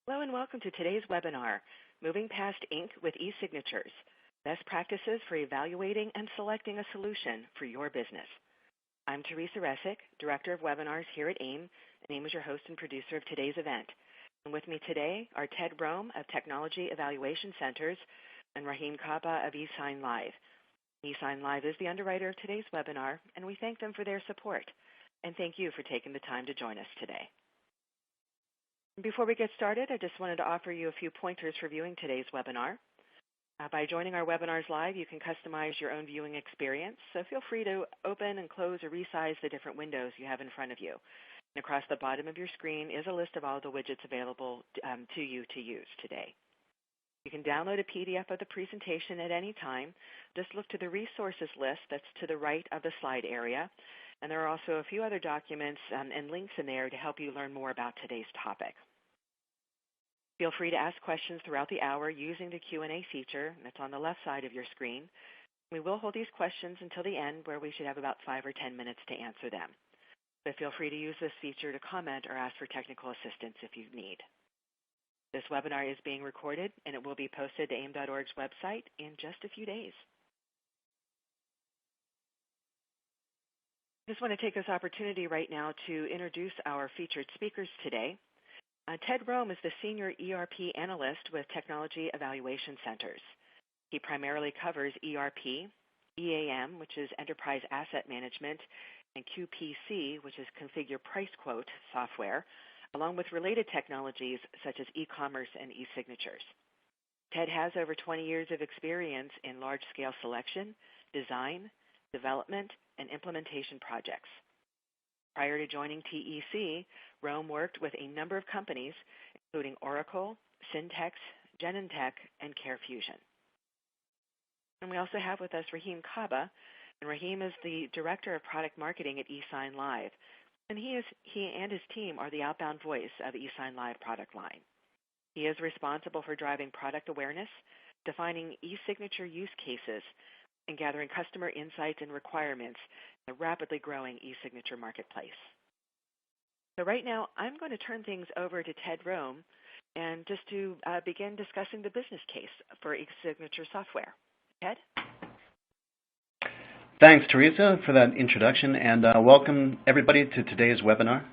Hello and welcome to today's webinar, Moving Past Ink with eSignatures, Best Practices for Evaluating and Selecting a Solution for Your Business. I'm Teresa Resick, Director of Webinars here at AIIM, and AIIM is your host and producer of today's event. And with me today are Ted Rome of Technology Evaluation Centers and Rahim Kaba of eSignLive. eSignLive is the underwriter of today's webinar, and we thank them for their support. And thank you for taking the time to join us today. Before we get started, I just wanted to offer you a few pointers for viewing today's webinar. By joining our webinars live, you can customize your own viewing experience, so feel free to open and close or resize the different windows you have in front of you. And across the bottom of your screen is a list of all the widgets available to you to use today. You can download a PDF of the presentation at any time. Just look to the resources list that's to the right of the slide area. And there are also a few other documents and links in there to help you learn more about today's topic. Feel free to ask questions throughout the hour using the Q&A feature that's on the left side of your screen. We will hold these questions until the end, where we should have about 5 or 10 minutes to answer them. But feel free to use this feature to comment or ask for technical assistance if you need. This webinar is being recorded, and it will be posted to AIM.org's website in just a few days. I just want to take this opportunity right now to introduce our featured speakers today. Ted Rome is the Senior ERP Analyst with Technology Evaluation Centers. He primarily covers ERP, EAM, which is Enterprise Asset Management, and QPC, which is Configure Price Quote software, along with related technologies such as e-commerce and eSignatures. Ted has over 20 years of experience in large-scale selection, design, development, and implementation projects. Prior to joining TEC, Rome worked with a number of companies, including Oracle, Syntex, Genentech, and CareFusion. And we also have with us Rahim Kaba, and Rahim is the Director of Product Marketing at eSignLive, and he and his team are the outbound voice of eSignLive product line. He is responsible for driving product awareness, defining eSignature use cases, and gathering customer insights and requirements in the rapidly growing eSignature marketplace. So right now, I'm going to turn things over to Ted Rome and just to begin discussing the business case for eSignature software. Ted? Thanks, Teresa, for that introduction, and welcome everybody to today's webinar.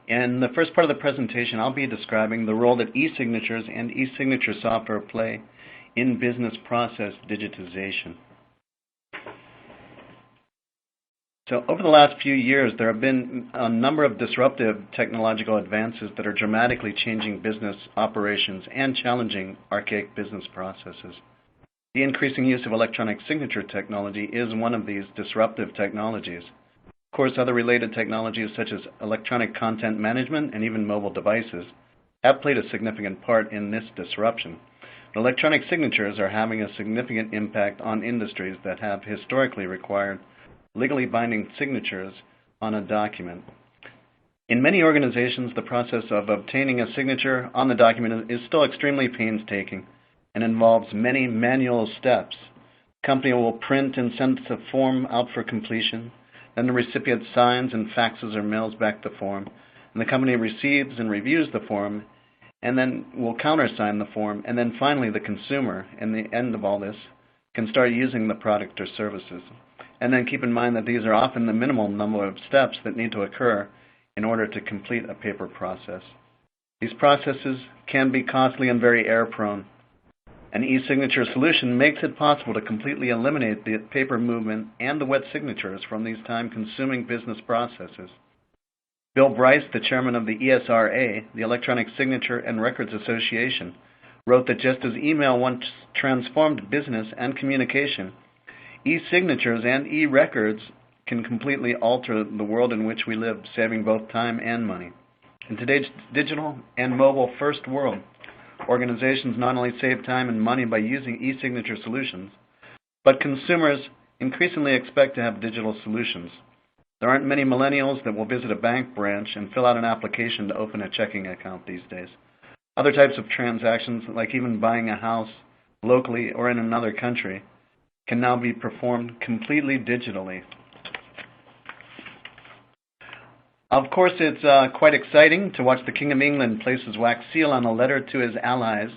In the first part of the presentation, I'll be describing the role that eSignatures and eSignature software play in business process digitization. So over the last few years, there have been a number of disruptive technological advances that are dramatically changing business operations and challenging archaic business processes. The increasing use of electronic signature technology is one of these disruptive technologies. Of course, other related technologies such as electronic content management and even mobile devices have played a significant part in this disruption. Electronic signatures are having a significant impact on industries that have historically required legally binding signatures on a document. In many organizations, the process of obtaining a signature on the document is still extremely painstaking and involves many manual steps. The company will print and send the form out for completion, then the recipient signs and faxes or mails back the form, and the company receives and reviews the form, and then will countersign the form, and then finally the consumer, in the end of all this, can start using the product or services. And then keep in mind that these are often the minimal number of steps that need to occur in order to complete a paper process. These processes can be costly and very error-prone. An eSignature solution makes it possible to completely eliminate the paper movement and the wet signatures from these time-consuming business processes. Bill Bryce, the chairman of the ESRA, the Electronic Signature and Records Association, wrote that just as email once transformed business and communication, eSignatures and e-records can completely alter the world in which we live, saving both time and money. In today's digital and mobile-first world, organizations not only save time and money by using eSignature solutions, but consumers increasingly expect to have digital solutions. There aren't many millennials that will visit a bank branch and fill out an application to open a checking account these days. Other types of transactions, like even buying a house locally or in another country, can now be performed completely digitally. Of course, it's quite exciting to watch the King of England place his wax seal on a letter to his allies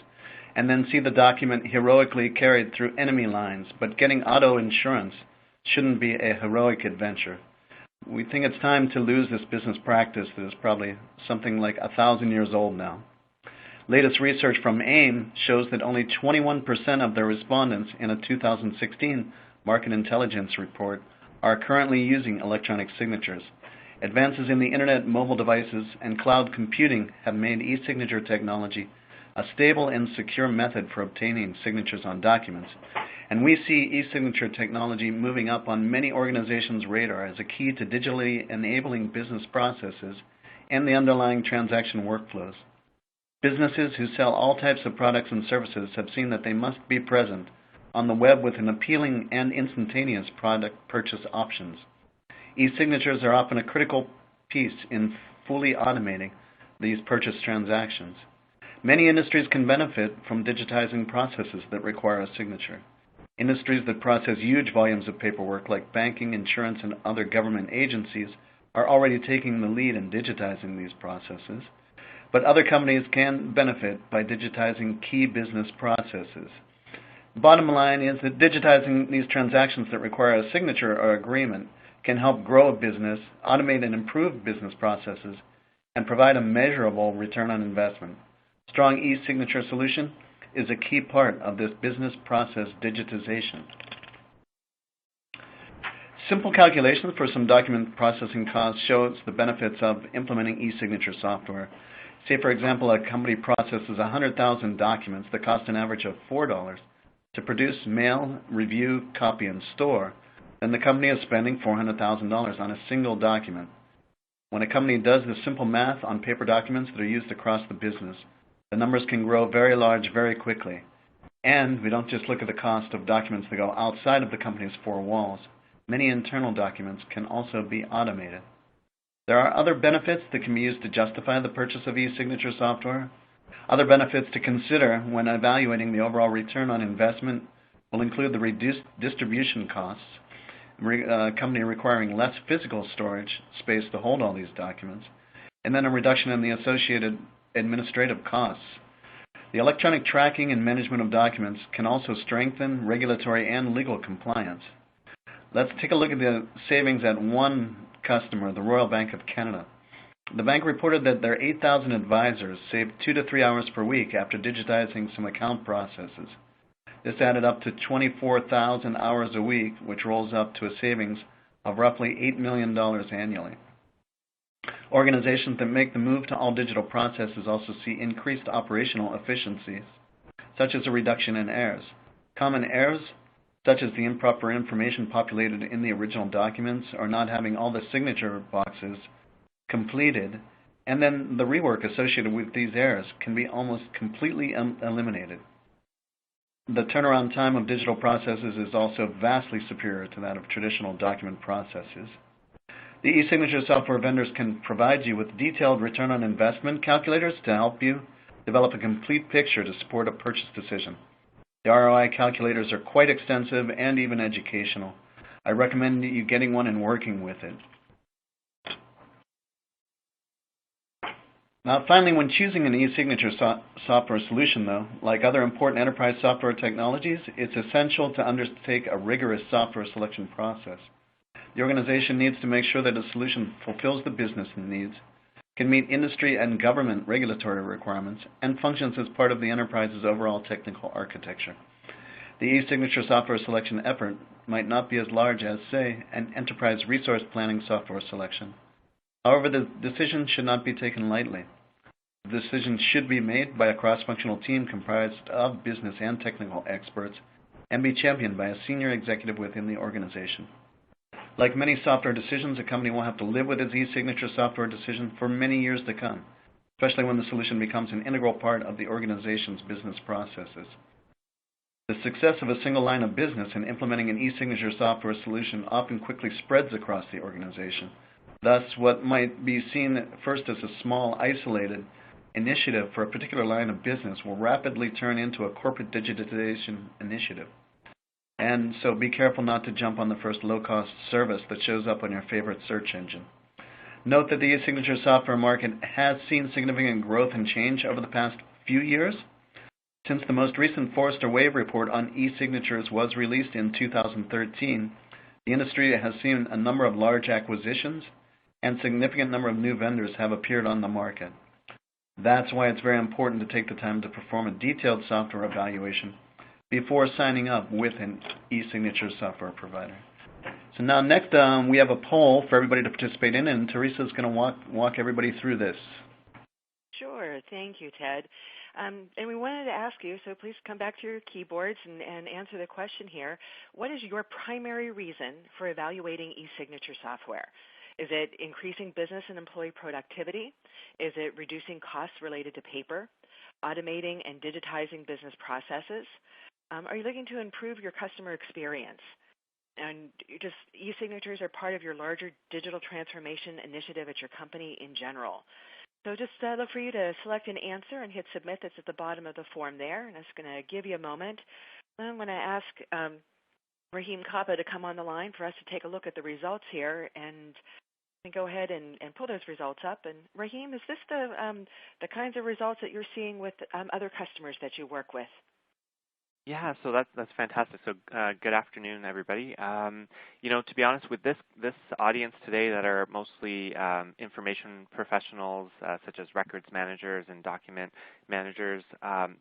and then see the document heroically carried through enemy lines. But getting auto insurance shouldn't be a heroic adventure. We think it's time to lose this business practice that is probably something like 1,000 years old now. Latest research from AIIM shows that only 21% of the respondents in a 2016 market intelligence report are currently using electronic signatures. Advances in the internet, mobile devices, and cloud computing have made eSignature technology a stable and secure method for obtaining signatures on documents. And we see eSignature technology moving up on many organizations' radar as a key to digitally enabling business processes and the underlying transaction workflows. Businesses who sell all types of products and services have seen that they must be present on the web with an appealing and instantaneous product purchase options. E-signatures are often a critical piece in fully automating these purchase transactions. Many industries can benefit from digitizing processes that require a signature. Industries that process huge volumes of paperwork like banking, insurance, and other government agencies are already taking the lead in digitizing these processes. But other companies can benefit by digitizing key business processes. The bottom line is that digitizing these transactions that require a signature or agreement can help grow a business, automate and improve business processes, and provide a measurable return on investment. Strong e-signature solution is a key part of this business process digitization. Simple calculations for some document processing costs shows the benefits of implementing e-signature software. Say, for example, a company processes 100,000 documents that cost an average of $4 to produce, mail, review, copy, and store. Then the company is spending $400,000 on a single document. When a company does this simple math on paper documents that are used across the business, the numbers can grow very large very quickly. And we don't just look at the cost of documents that go outside of the company's four walls. Many internal documents can also be automated. There are other benefits that can be used to justify the purchase of e-signature software. Other benefits to consider when evaluating the overall return on investment will include the reduced distribution costs, a company requiring less physical storage space to hold all these documents, and then a reduction in the associated administrative costs. The electronic tracking and management of documents can also strengthen regulatory and legal compliance. Let's take a look at the savings at one customer, the Royal Bank of Canada. The bank reported that their 8,000 advisors saved 2 to 3 hours per week after digitizing some account processes. This added up to 24,000 hours a week, which rolls up to a savings of roughly $8 million annually. Organizations that make the move to all digital processes also see increased operational efficiencies, such as a reduction in errors. Common errors, such as the improper information populated in the original documents or not having all the signature boxes completed, and then the rework associated with these errors can be almost completely eliminated. The turnaround time of digital processes is also vastly superior to that of traditional document processes. The e-signature software vendors can provide you with detailed return on investment calculators to help you develop a complete picture to support a purchase decision. The ROI calculators are quite extensive and even educational. I recommend you getting one and working with it. Now, finally, when choosing an e-signature software solution, though, like other important enterprise software technologies, it's essential to undertake a rigorous software selection process. The organization needs to make sure that a solution fulfills the business needs, can meet industry and government regulatory requirements, and functions as part of the enterprise's overall technical architecture. The e-signature software selection effort might not be as large as, say, an enterprise resource planning software selection. However, the decision should not be taken lightly. The decision should be made by a cross-functional team comprised of business and technical experts and be championed by a senior executive within the organization. Like many software decisions, a company will have to live with its e-signature software decision for many years to come, especially when the solution becomes an integral part of the organization's business processes. The success of a single line of business in implementing an e-signature software solution often quickly spreads across the organization. Thus, what might be seen at first as a small, isolated initiative for a particular line of business will rapidly turn into a corporate digitization initiative. And so be careful not to jump on the first low-cost service that shows up on your favorite search engine. Note that the e-signature software market has seen significant growth and change over the past few years. Since the most recent Forrester Wave report on e-signatures was released in 2013, the industry has seen a number of large acquisitions and significant number of new vendors have appeared on the market. That's why it's very important to take the time to perform a detailed software evaluation before signing up with an e-signature software provider. So now next we have a poll for everybody to participate in, and Teresa's going to walk everybody through this. Sure. Thank you, Ted. And we wanted to ask you, so please come back to your keyboards and answer the question here. What is your primary reason for evaluating e-signature software? Is it increasing business and employee productivity? Is it reducing costs related to paper? Automating and digitizing business processes? Are you looking to improve your customer experience? And just e-signatures are part of your larger digital transformation initiative at your company in general. So just look for you to select an answer and hit submit. That's at the bottom of the form there. And it's going to give you a moment. I'm going to ask Raheem Kaba to come on the line for us to take a look at the results here and go ahead and pull those results up. And Raheem, is this the kinds of results that you're seeing with other customers that you work with? Yeah, so that's fantastic. So good afternoon, everybody. To be honest, with this audience today that are mostly information professionals, such as records managers and document managers,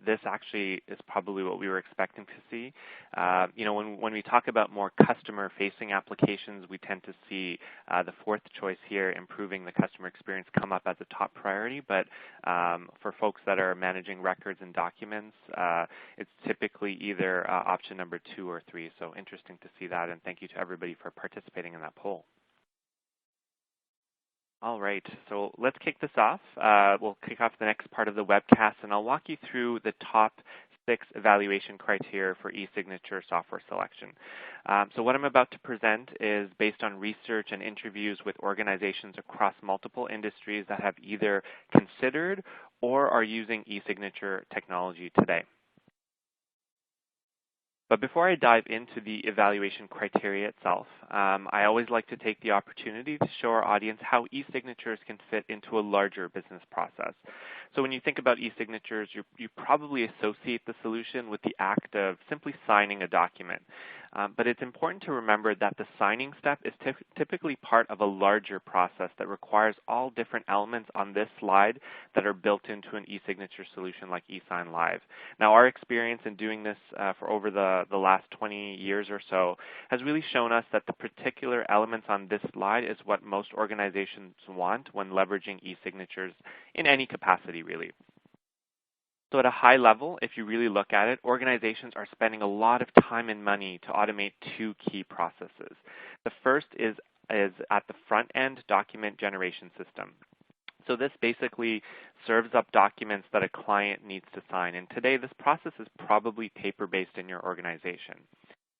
this actually is probably what we were expecting to see. When we talk about more customer-facing applications, we tend to see the fourth choice here, improving the customer experience, come up as a top priority. But for folks that are managing records and documents, it's typically either option number 2 or 3. So interesting to see that, and thank you to everybody for participating in that poll. All right, so let's kick this off. We'll kick off the next part of the webcast, and I'll walk you through the top 6 evaluation criteria for e-signature software selection. So what I'm about to present is based on research and interviews with organizations across multiple industries that have either considered or are using e-signature technology today. But before I dive into the evaluation criteria itself, I always like to take the opportunity to show our audience how e-signatures can fit into a larger business process. So when you think about e-signatures, you probably associate the solution with the act of simply signing a document. But it's important to remember that the signing step is typically part of a larger process that requires all different elements on this slide that are built into an e-signature solution like eSign Live. Now, our experience in doing this for over the last 20 years or so has really shown us that the particular elements on this slide is what most organizations want when leveraging e-signatures in any capacity, really. So at a high level, if you really look at it, organizations are spending a lot of time and money to automate 2 key processes. The first is at the front-end document generation system. So this basically serves up documents that a client needs to sign. And today, this process is probably paper-based in your organization.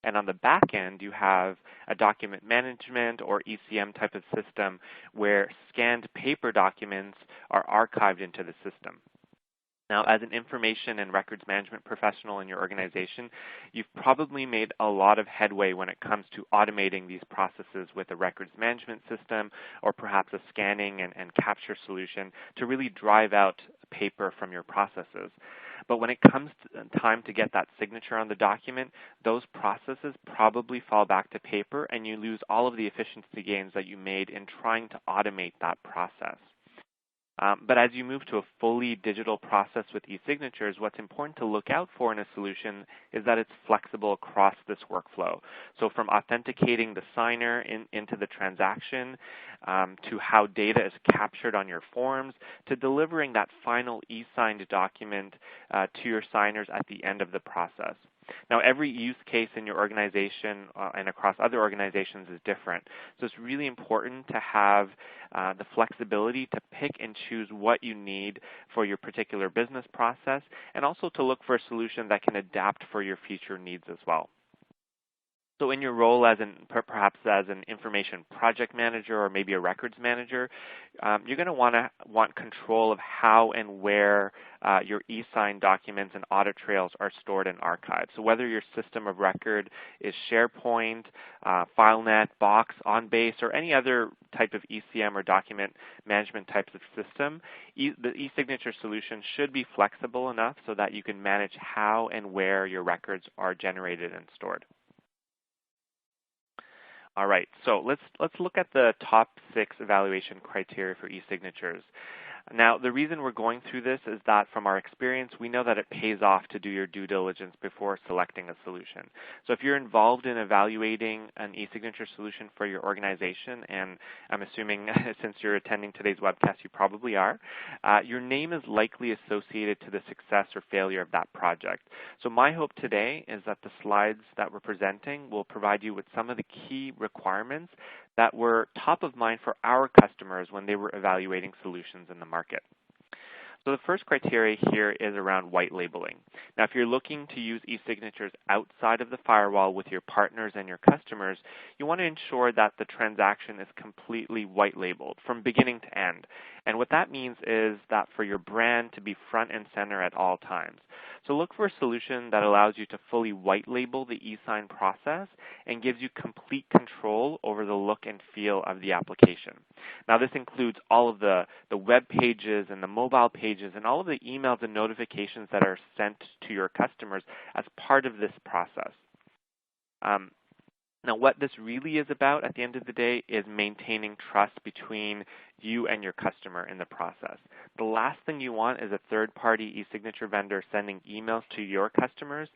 And on the back end, you have a document management or ECM type of system where scanned paper documents are archived into the system. Now, as an information and records management professional in your organization, you've probably made a lot of headway when it comes to automating these processes with a records management system or perhaps a scanning and capture solution to really drive out paper from your processes. But when it comes to time to get that signature on the document, those processes probably fall back to paper and you lose all of the efficiency gains that you made in trying to automate that process. But as you move to a fully digital process with e-signatures, what's important to look out for in a solution is that it's flexible across this workflow. So from authenticating the signer into the transaction, to how data is captured on your forms, to delivering that final e-signed document to your signers at the end of the process. Now, every use case in your organization and across other organizations is different. So it's really important to have the flexibility to pick and choose what you need for your particular business process, and also to look for a solution that can adapt for your future needs as well. So in your role as perhaps as an information project manager or maybe a records manager, you're going to want control of how and where your e-sign documents and audit trails are stored and archived. So whether your system of record is SharePoint, FileNet, Box, OnBase, or any other type of ECM or document management types of system, the eSignature solution should be flexible enough so that you can manage how and where your records are generated and stored. All right, so let's look at the top 6 evaluation criteria for eSignatures. Now, the reason we're going through this is that from our experience, we know that it pays off to do your due diligence before selecting a solution. So if you're involved in evaluating an eSignature solution for your organization, and I'm assuming since you're attending today's webcast, you probably are, your name is likely associated to the success or failure of that project. So my hope today is that the slides that we're presenting will provide you with some of the key requirements that were top of mind for our customers when they were evaluating solutions in the market. So the first criteria here is around white labeling. Now, if you're looking to use eSignatures outside of the firewall with your partners and your customers, you want to ensure that the transaction is completely white labeled from beginning to end. And what that means is that for your brand to be front and center at all times. So look for a solution that allows you to fully white label the e-sign process and gives you complete control over the look and feel of the application. Now, this includes all of the web pages and the mobile pages and all of the emails and notifications that are sent to your customers as part of this process. Now, what this really is about at the end of the day is maintaining trust between you and your customer in the process. The last thing you want is a third-party e-signature vendor sending emails to your customers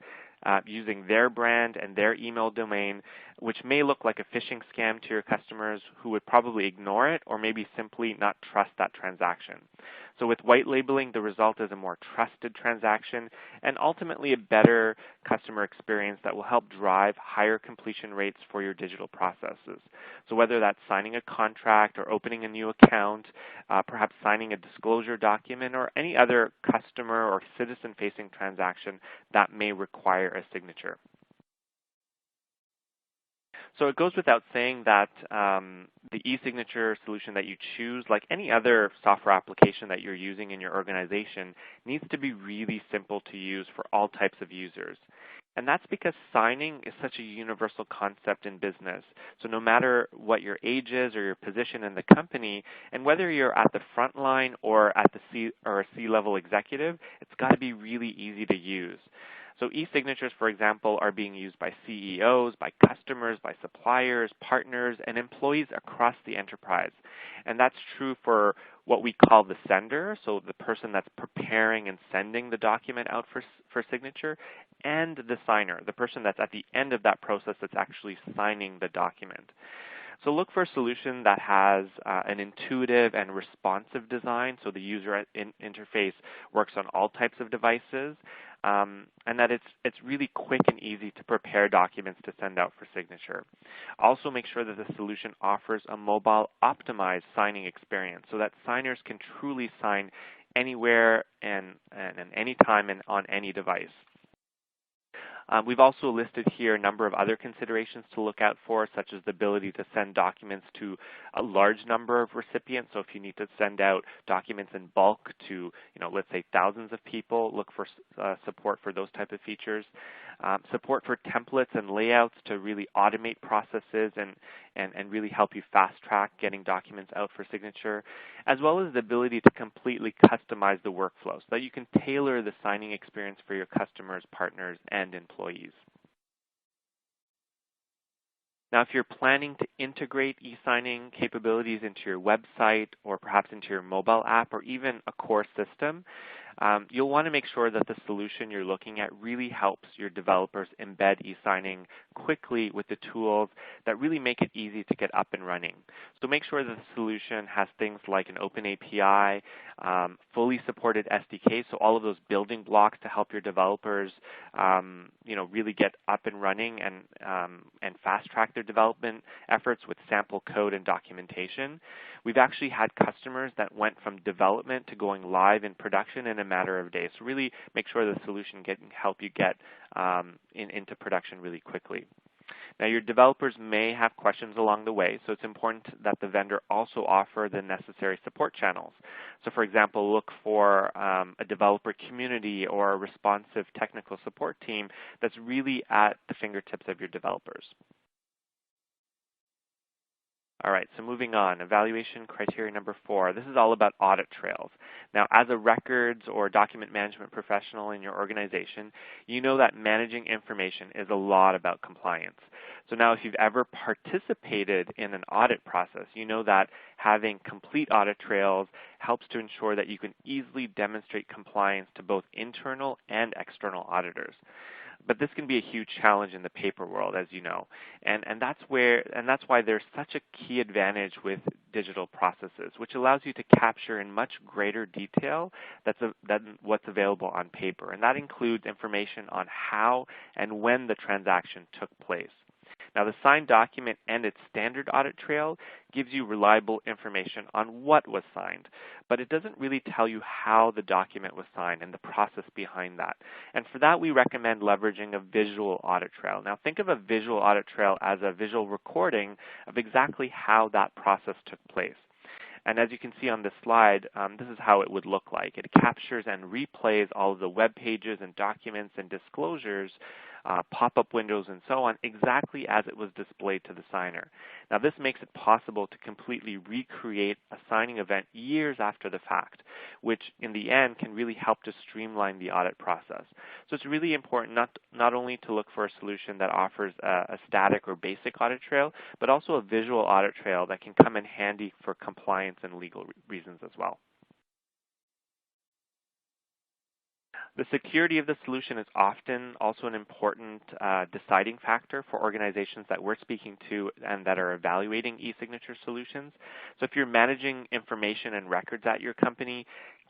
using their brand and their email domain, which may look like a phishing scam to your customers who would probably ignore it or maybe simply not trust that transaction. So with white labeling, the result is a more trusted transaction and ultimately a better customer experience that will help drive higher completion rates for your digital processes. So whether that's signing a contract or opening a new account, perhaps signing a disclosure document, or any other customer or citizen-facing transaction that may require a signature. So it goes without saying that the eSignature solution that you choose, like any other software application that you're using in your organization, needs to be really simple to use for all types of users. And that's because signing is such a universal concept in business. So no matter what your age is or your position in the company, and whether you're at the front line or at the a C-level executive, it's got to be really easy to use. So eSignatures, for example, are being used by CEOs, by customers, by suppliers, partners, and employees across the enterprise. And that's true for what we call the sender, so the person that's preparing and sending the document out for signature, and the signer, the person that's at the end of that process that's actually signing the document. So look for a solution that has an intuitive and responsive design, so the user interface works on all types of devices, and that it's really quick and easy to prepare documents to send out for signature. Also make sure that the solution offers a mobile optimized signing experience so that signers can truly sign anywhere and anytime and on any device. We've also listed here a number of other considerations to look out for, such as the ability to send documents to a large number of recipients. So if you need to send out documents in bulk to, let's say thousands of people, look for support for those type of features. Support for templates and layouts to really automate processes and really help you fast track getting documents out for signature, as well as the ability to completely customize the workflow so that you can tailor the signing experience for your customers, partners, and employees. Now, if you're planning to integrate e-signing capabilities into your website or perhaps into your mobile app or even a core system, you'll want to make sure that the solution you're looking at really helps your developers embed e-signing quickly with the tools that really make it easy to get up and running. So make sure that the solution has things like an open API, fully supported SDK, so all of those building blocks to help your developers really get up and running and fast track their development efforts with sample code and documentation. We've actually had customers that went from development to going live in production in a matter of days. So really make sure the solution can help you get into production really quickly. Now, your developers may have questions along the way, so it's important that the vendor also offer the necessary support channels. So, for example, look for a developer community or a responsive technical support team that's really at the fingertips of your developers. All right, so moving on, evaluation criteria number 4. This is all about audit trails. Now, as a records or document management professional in your organization, you know that managing information is a lot about compliance. So now if you've ever participated in an audit process, you know that having complete audit trails helps to ensure that you can easily demonstrate compliance to both internal and external auditors. But this can be a huge challenge in the paper world, as you know, and that's why there's such a key advantage with digital processes, which allows you to capture in much greater detail than what's available on paper, and that includes information on how and when the transaction took place. Now, the signed document and its standard audit trail gives you reliable information on what was signed, but it doesn't really tell you how the document was signed and the process behind that. And for that, we recommend leveraging a visual audit trail. Now, think of a visual audit trail as a visual recording of exactly how that process took place. And as you can see on this slide, this is how it would look like. It captures and replays all of the web pages and documents and disclosures, pop-up windows and so on, exactly as it was displayed to the signer. Now, this makes it possible to completely recreate a signing event years after the fact, which in the end can really help to streamline the audit process. So it's really important not only to look for a solution that offers a static or basic audit trail, but also a visual audit trail that can come in handy for compliance and legal reasons as well. The security of the solution is often also an important deciding factor for organizations that we're speaking to and that are evaluating eSignature solutions. So if you're managing information and records at your company,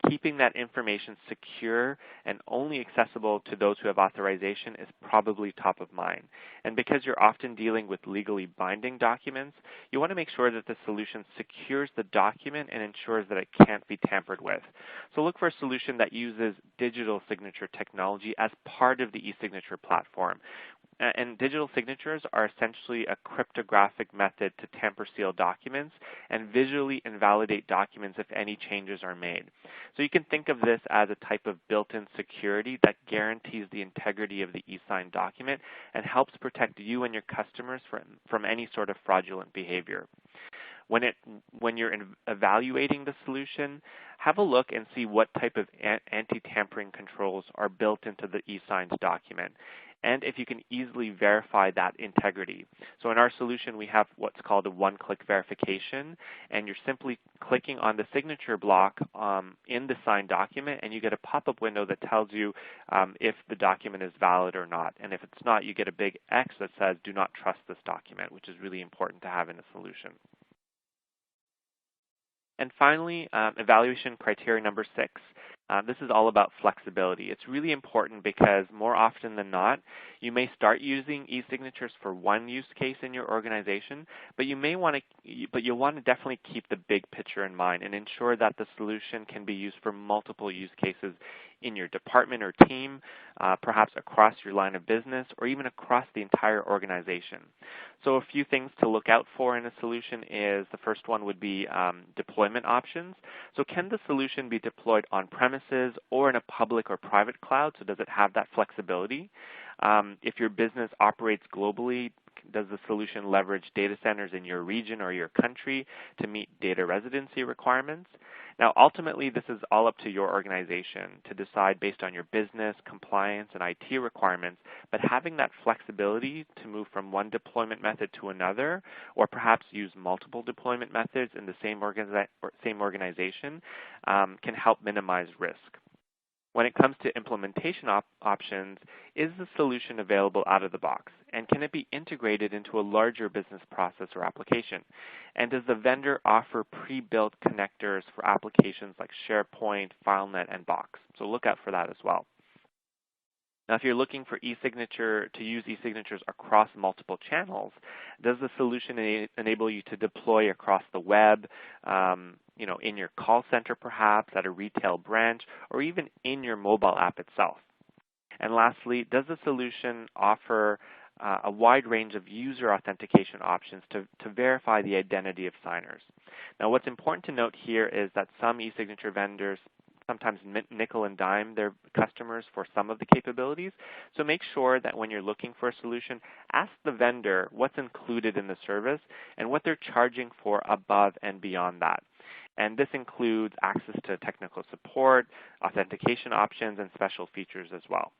keeping that information secure and only accessible to those who have authorization is probably top of mind. And because you're often dealing with legally binding documents, you want to make sure that the solution secures the document and ensures that it can't be tampered with. So look for a solution that uses digital signature technology as part of the eSignature platform. And digital signatures are essentially a cryptographic method to tamper seal documents and visually invalidate documents if any changes are made. So you can think of this as a type of built-in security that guarantees the integrity of the e-signed document and helps protect you and your customers from any sort of fraudulent behavior. When you're evaluating the solution, have a look and see what type of anti-tampering controls are built into the e-signed document, and if you can easily verify that integrity. So in our solution, we have what's called a one-click verification, and you're simply clicking on the signature block in the signed document, and you get a pop-up window that tells you if the document is valid or not. And if it's not, you get a big X that says, "Do not trust this document," which is really important to have in a solution. And finally, evaluation criteria number 6. This is all about flexibility. It's really important because more often than not, you may start using eSignatures for one use case in your organization, but you'll want to definitely keep the big picture in mind and ensure that the solution can be used for multiple use cases in your department or team, perhaps across your line of business, or even across the entire organization. So a few things to look out for in a solution is, the first one would be deployment options. So can the solution be deployed on premises or in a public or private cloud? So does it have that flexibility? If your business operates globally, does the solution leverage data centers in your region or your country to meet data residency requirements? Now, ultimately, this is all up to your organization to decide based on your business, compliance, and IT requirements, but having that flexibility to move from one deployment method to another, or perhaps use multiple deployment methods in the same organization, can help minimize risk. When it comes to implementation options, is the solution available out of the box? And can it be integrated into a larger business process or application? And does the vendor offer pre-built connectors for applications like SharePoint, FileNet, and Box? So look out for that as well. Now, if you're looking for eSignature to use eSignatures across multiple channels, does the solution enable you to deploy across the web, in your call center perhaps, at a retail branch, or even in your mobile app itself? And lastly, does the solution offer a wide range of user authentication options to verify the identity of signers. Now, what's important to note here is that some eSignature vendors sometimes nickel and dime their customers for some of the capabilities. So make sure that when you're looking for a solution, ask the vendor what's included in the service and what they're charging for above and beyond that. And this includes access to technical support, authentication options, and special features as well.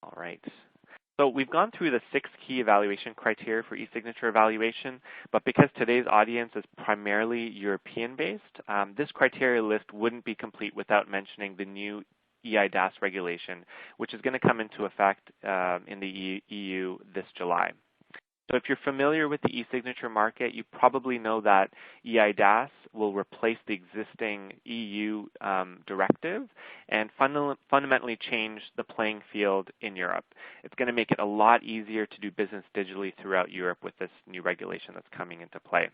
All right. So we've gone through the 6 key evaluation criteria for eSignature evaluation, but because today's audience is primarily European-based, this criteria list wouldn't be complete without mentioning the new eIDAS regulation, which is going to come into effect in the EU this July. So if you're familiar with the eSignature market, you probably know that eIDAS will replace the existing EU directive and fundamentally change the playing field in Europe. It's going to make it a lot easier to do business digitally throughout Europe with this new regulation that's coming into play.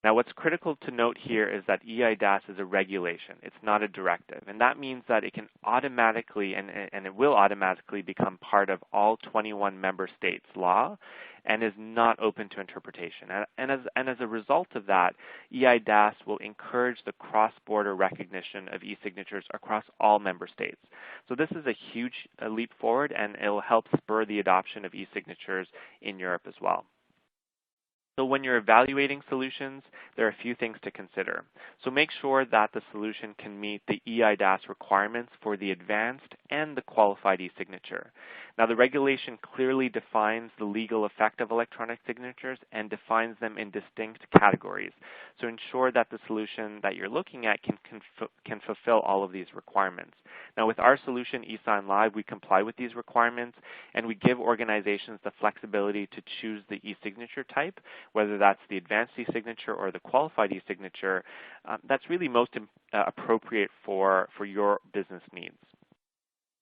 Now, what's critical to note here is that eIDAS is a regulation. It's not a directive. And that means that it can automatically, and it will automatically become part of all 21 member states' law and is not open to interpretation. And as a result of that, eIDAS will encourage the cross-border recognition of eSignatures across all member states. So this is a huge leap forward, and it will help spur the adoption of eSignatures in Europe as well. So when you're evaluating solutions, there are a few things to consider. So make sure that the solution can meet the eIDAS requirements for the advanced and the qualified e-signature. Now, the regulation clearly defines the legal effect of electronic signatures and defines them in distinct categories. So ensure that the solution that you're looking at can fulfill all of these requirements. Now, with our solution, eSign Live, we comply with these requirements, and we give organizations the flexibility to choose the e-signature type, whether that's the advanced e-signature or the qualified e-signature, that's really most appropriate for your business needs.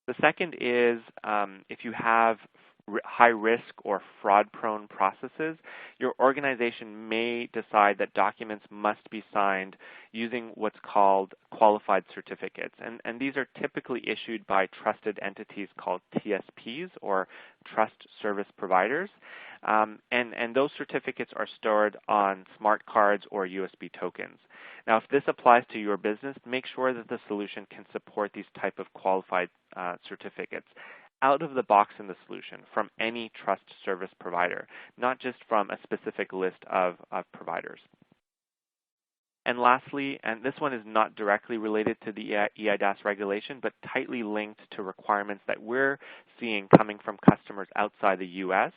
The second is if you have high-risk or fraud-prone processes, your organization may decide that documents must be signed using what's called qualified certificates. And these are typically issued by trusted entities called TSPs, or trust service providers. And those certificates are stored on smart cards or USB tokens. Now, if this applies to your business, make sure that the solution can support these type of qualified certificates out of the box in the solution from any trust service provider, not just from a specific list of providers. And lastly, and this one is not directly related to the eIDAS regulation, but tightly linked to requirements that we're seeing coming from customers outside the U.S.,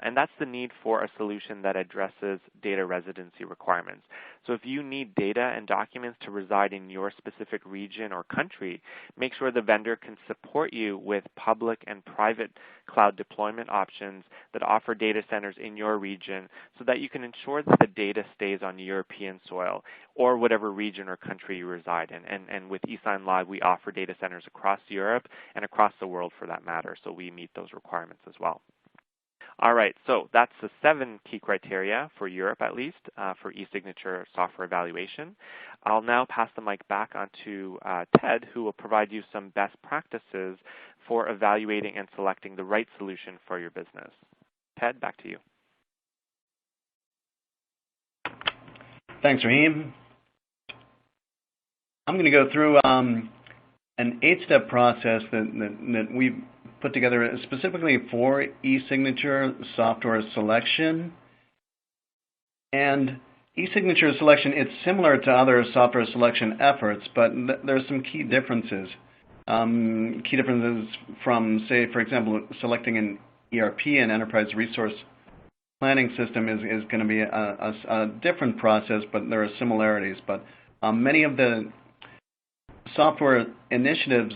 and that's the need for a solution that addresses data residency requirements. So if you need data and documents to reside in your specific region or country, make sure the vendor can support you with public and private cloud deployment options that offer data centers in your region so that you can ensure that the data stays on European soil or whatever region or country you reside in. And with eSign Live, we offer data centers across Europe and across the world for that matter, so we meet those requirements as well. All right, so that's the 7 key criteria for Europe, at least, for eSignature software evaluation. I'll now pass the mic back on to Ted, who will provide you some best practices for evaluating and selecting the right solution for your business. Ted, back to you. Thanks, Raheem. I'm going to go through an 8-step process that we've put together specifically for eSignature software selection. And eSignature selection, it's similar to other software selection efforts, but there's some key differences. Key differences from, say, for example, selecting an ERP, an enterprise resource planning system, is going to be a different process, but there are similarities. But many of the software initiatives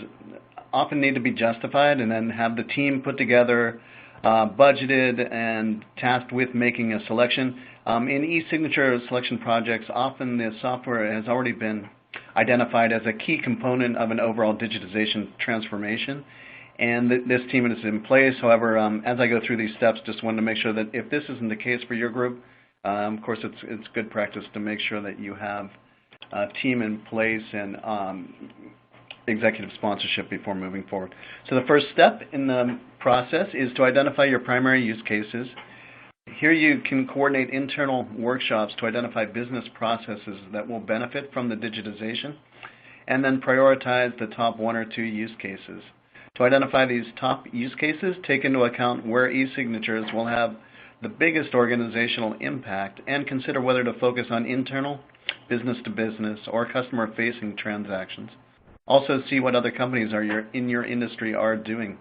often need to be justified and then have the team put together, budgeted, and tasked with making a selection. In eSignature selection projects, often the software has already been identified as a key component of an overall digitization transformation, and this team is in place. However, as I go through these steps, just wanted to make sure that if this isn't the case for your group, of course it's good practice to make sure that you have a team in place and executive sponsorship before moving forward. So the first step in the process is to identify your primary use cases. Here you can coordinate internal workshops to identify business processes that will benefit from the digitization, and then prioritize the top 1 or 2 use cases. To identify these top use cases, take into account where eSignatures will have the biggest organizational impact, and consider whether to focus on internal, business-to-business, or customer-facing transactions. Also see what other companies in your industry are doing.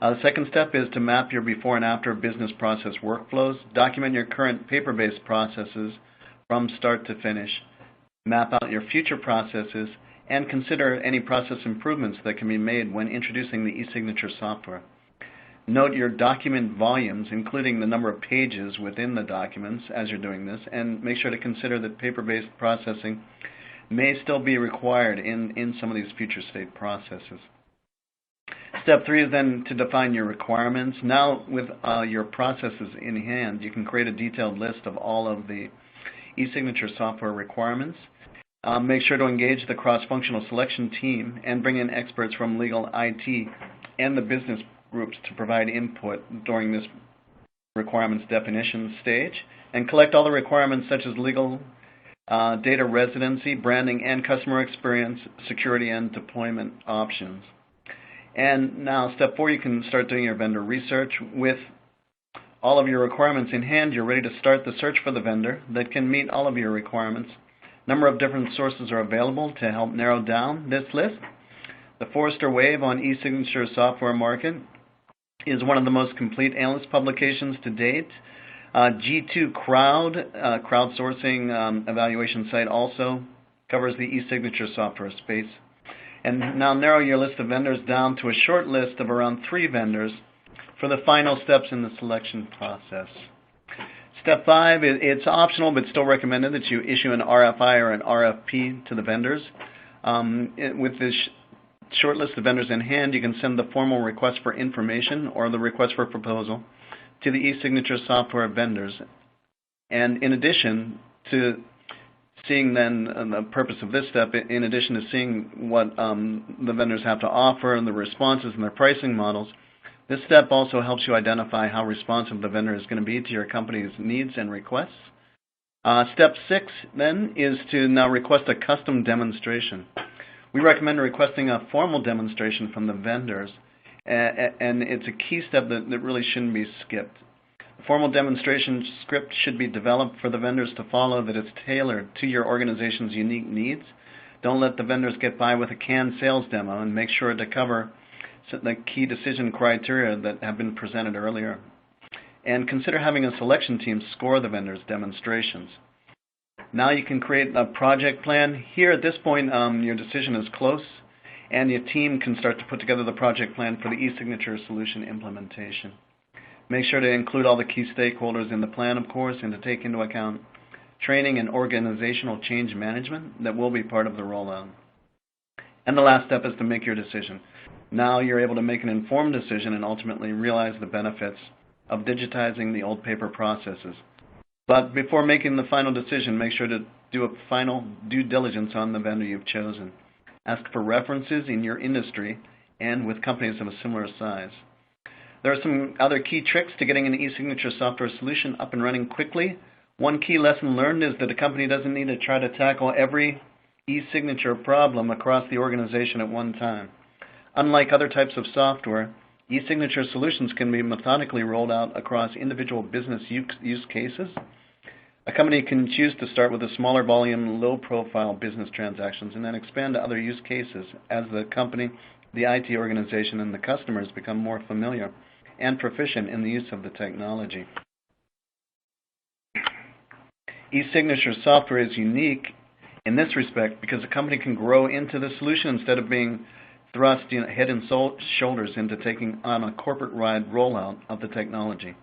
The second step is to map your before and after business process workflows, document your current paper-based processes from start to finish, map out your future processes, and consider any process improvements that can be made when introducing the eSignature software. Note your document volumes, including the number of pages within the documents as you're doing this, and make sure to consider that paper-based processing may still be required in some of these future state processes. Step 3 is then to define your requirements. Now with your processes in hand, you can create a detailed list of all of the eSignature software requirements. Make sure to engage the cross-functional selection team and bring in experts from legal, IT, and the business groups to provide input during this requirements definition stage, and collect all the requirements such as legal, data residency, branding, and customer experience, security, and deployment options. And now, step 4, you can start doing your vendor research. With all of your requirements in hand, you're ready to start the search for the vendor that can meet all of your requirements. A number of different sources are available to help narrow down this list. The Forrester Wave on eSignature software market is one of the most complete analyst publications to date. G2 Crowd, crowdsourcing evaluation site, also covers the eSignature software space. And now narrow your list of vendors down to a short list of around 3 vendors for the final steps in the selection process. Step 5, it's optional but still recommended that you issue an RFI or an RFP to the vendors. With this short list of vendors in hand, you can send the formal request for information or the request for proposal to the eSignature software vendors. And in addition to seeing then the purpose of this step, in addition to seeing what the vendors have to offer and the responses and their pricing models, this step also helps you identify how responsive the vendor is going to be to your company's needs and requests. Step 6 then is to now request a custom demonstration. We recommend requesting a formal demonstration from the vendors, and it's a key step that really shouldn't be skipped. A formal demonstration script should be developed for the vendors to follow that is tailored to your organization's unique needs. Don't let the vendors get by with a canned sales demo, and make sure to cover the key decision criteria that have been presented earlier. And consider having a selection team score the vendors' demonstrations. Now you can create a project plan. Here at this point, your decision is close, and your team can start to put together the project plan for the eSignature solution implementation. Make sure to include all the key stakeholders in the plan, of course, and to take into account training and organizational change management that will be part of the rollout. And the last step is to make your decision. Now you're able to make an informed decision and ultimately realize the benefits of digitizing the old paper processes. But before making the final decision, make sure to do a final due diligence on the vendor you've chosen. Ask for references in your industry and with companies of a similar size. There are some other key tricks to getting an eSignature software solution up and running quickly. One key lesson learned is that a company doesn't need to try to tackle every eSignature problem across the organization at one time. Unlike other types of software, eSignature solutions can be methodically rolled out across individual business use cases. A company can choose to start with a smaller volume, low-profile business transactions and then expand to other use cases as the company, the IT organization, and the customers become more familiar and proficient in the use of the technology. eSignature software is unique in this respect because a company can grow into the solution instead of being thrust head and shoulders into taking on a corporate-wide rollout of the technology.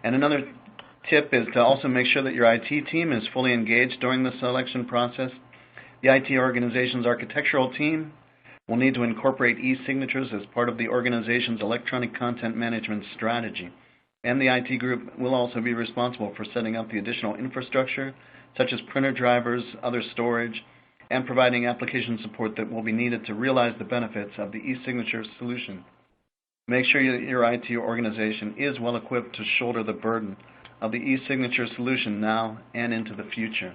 And another tip is to also make sure that your IT team is fully engaged during the selection process. The IT organization's architectural team will need to incorporate eSignatures as part of the organization's electronic content management strategy. And the IT group will also be responsible for setting up the additional infrastructure, such as printer drivers, other storage, and providing application support that will be needed to realize the benefits of the eSignature solution. Make sure your IT organization is well equipped to shoulder the burden of the eSignature solution now and into the future.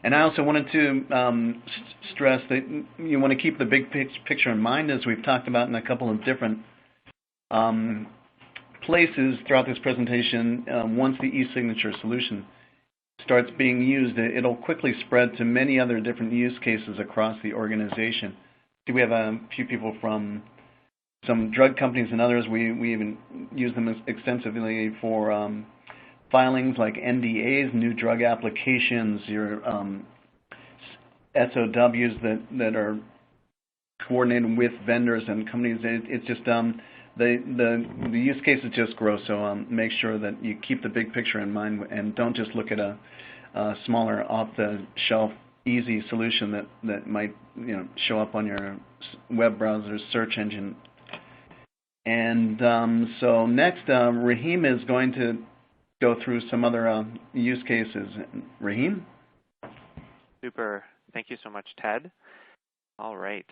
And I also wanted to stress that you want to keep the big picture in mind, as we've talked about in a couple of different places throughout this presentation. Once the eSignature solution starts being used, it'll quickly spread to many other different use cases across the organization. We have a few people from some drug companies and others. We even use them extensively for filings like NDAs, new drug applications, your SOWs that are coordinated with vendors and companies. It's just the use cases just grow. So make sure that you keep the big picture in mind and don't just look at a smaller, off-the-shelf, easy solution that might show up on your web browser's search engine. And so next, Rahim is going to go through some other use cases. Rahim? Super. Thank you so much, Ted. All right.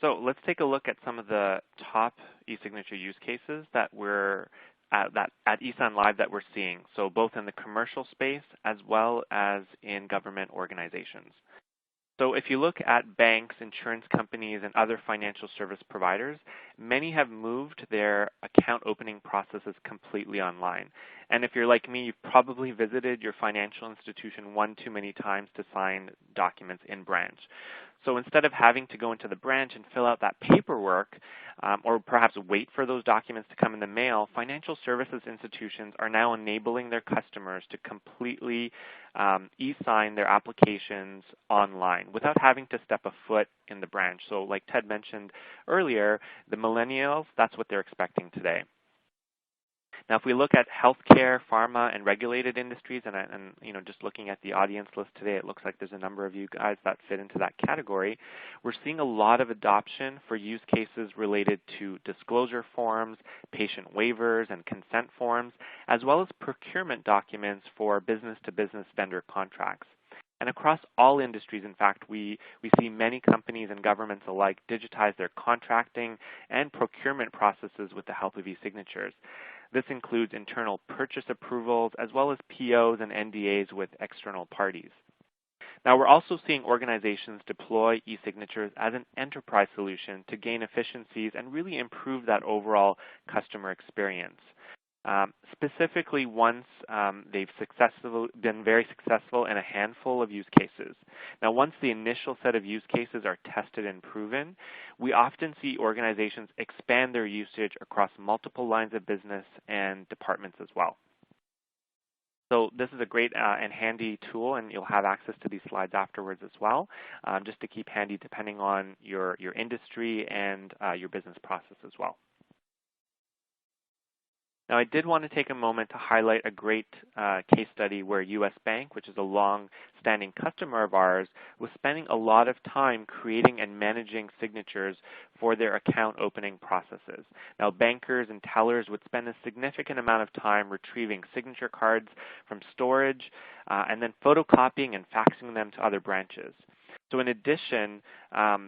So let's take a look at some of the top eSignature use cases that we're at eSign Live that we're seeing. So both in the commercial space as well as in government organizations. So if you look at banks, insurance companies, and other financial service providers, many have moved their account opening processes completely online. And if you're like me, you've probably visited your financial institution one too many times to sign documents in branch. So instead of having to go into the branch and fill out that paperwork, or perhaps wait for those documents to come in the mail, financial services institutions are now enabling their customers to completely e-sign their applications online without having to step a foot in the branch. So like Ted mentioned earlier, the millennials, that's what they're expecting today. Now, if we look at healthcare, pharma, and regulated industries, and just looking at the audience list today, it looks like there's a number of you guys that fit into that category. We're seeing a lot of adoption for use cases related to disclosure forms, patient waivers, and consent forms, as well as procurement documents for business-to-business vendor contracts. And across all industries, in fact, we see many companies and governments alike digitize their contracting and procurement processes with the help of eSignatures. This includes internal purchase approvals as well as POs and NDAs with external parties. Now, we're also seeing organizations deploy eSignatures as an enterprise solution to gain efficiencies and really improve that overall customer experience. Specifically, once they've been very successful in a handful of use cases. Now, once the initial set of use cases are tested and proven, we often see organizations expand their usage across multiple lines of business and departments as well. So this is a great and handy tool, and you'll have access to these slides afterwards as well, just to keep handy depending on your industry and your business process as well. Now, I did want to take a moment to highlight a great case study where U.S. Bank, which is a long-standing customer of ours, was spending a lot of time creating and managing signatures for their account opening processes. Now, bankers and tellers would spend a significant amount of time retrieving signature cards from storage and then photocopying and faxing them to other branches. So in addition,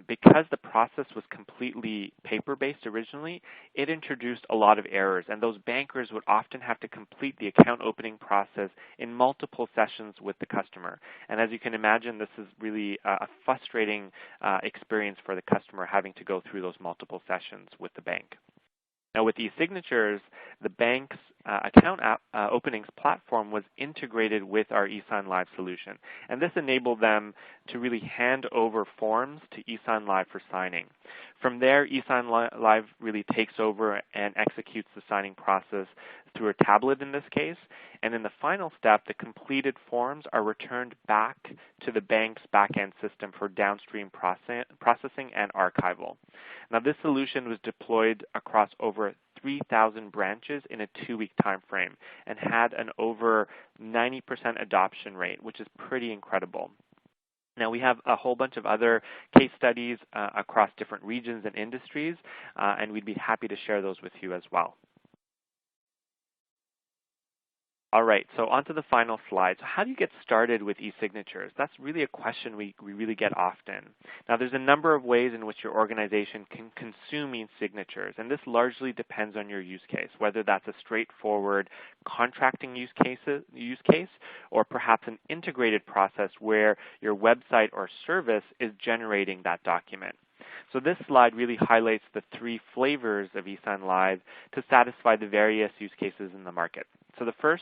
because the process was completely paper-based originally, it introduced a lot of errors, and those bankers would often have to complete the account opening process in multiple sessions with the customer. And as you can imagine, this is really a frustrating experience for the customer having to go through those multiple sessions with the bank. Now, with eSignatures, the bank's account openings platform was integrated with our eSign Live solution. And this enabled them to really hand over forms to eSign Live for signing. From there, eSign Live really takes over and executes the signing process through a tablet in this case. And in the final step, the completed forms are returned back to the bank's back-end system for downstream processing and archival. Now, this solution was deployed across over 3,000 branches in a 2-week time frame and had an over 90% adoption rate, which is pretty incredible. Now, we have a whole bunch of other case studies across different regions and industries, and we'd be happy to share those with you as well. All right, so on to the final slide. So how do you get started with eSignatures? That's really a question we really get often. Now, there's a number of ways in which your organization can consume eSignatures, and this largely depends on your use case, whether that's a straightforward contracting use case, or perhaps an integrated process where your website or service is generating that document. So this slide really highlights the three flavors of eSign Live to satisfy the various use cases in the market. So the first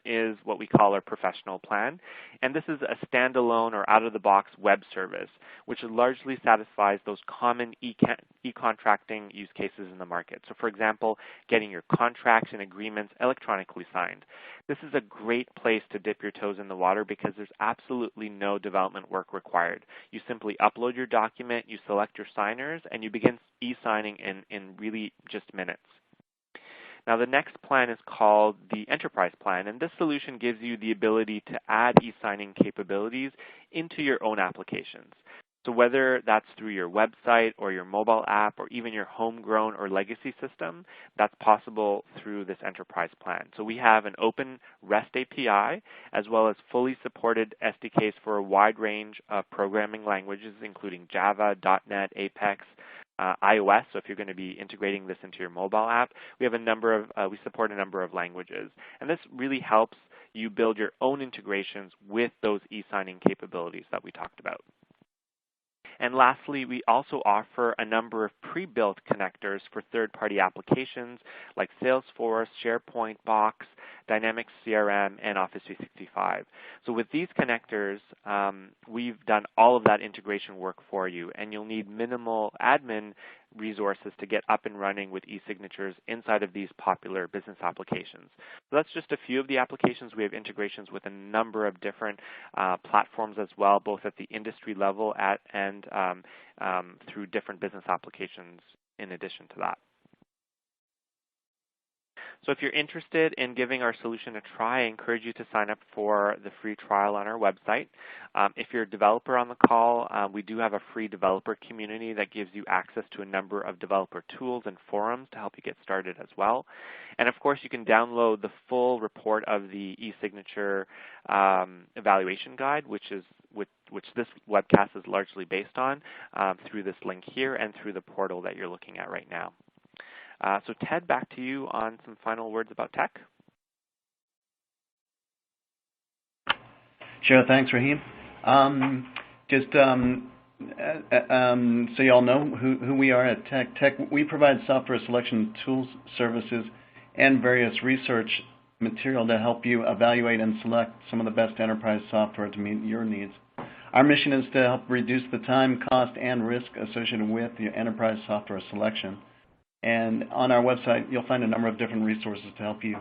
is what we call our professional plan, and this is a standalone or out-of-the-box web service, which largely satisfies those common e-contracting use cases in the market. So for example, getting your contracts and agreements electronically signed. This is a great place to dip your toes in the water because there's absolutely no development work required. You simply upload your document, you select your signers, and you begin e-signing in really just minutes. Now, the next plan is called the Enterprise Plan, and this solution gives you the ability to add e-signing capabilities into your own applications. So whether that's through your website or your mobile app or even your homegrown or legacy system, that's possible through this Enterprise Plan. So we have an open REST API as well as fully supported SDKs for a wide range of programming languages, including Java, .NET, Apex, iOS, so if you're going to be integrating this into your mobile app, we support a number of languages. And this really helps you build your own integrations with those e-signing capabilities that we talked about. And lastly, we also offer a number of pre-built connectors for third-party applications like Salesforce, SharePoint, Box, Dynamics CRM, and Office 365. So with these connectors, we've done all of that integration work for you, and you'll need minimal admin resources to get up and running with eSignatures inside of these popular business applications. So that's just a few of the applications. We have integrations with a number of different platforms as well, both at the industry level and through different business applications in addition to that. So if you're interested in giving our solution a try, I encourage you to sign up for the free trial on our website. If you're a developer on the call, we do have a free developer community that gives you access to a number of developer tools and forums to help you get started as well. And of course, you can download the full report of the eSignature evaluation guide, which this webcast is largely based on, through this link here and through the portal that you're looking at right now. So Ted, back to you on some final words about tech. Sure, thanks, Raheem. So you all know who we are at Tech. We provide software selection tools, services, and various research material to help you evaluate and select some of the best enterprise software to meet your needs. Our mission is to help reduce the time, cost, and risk associated with your enterprise software selection. And on our website, you'll find a number of different resources to help you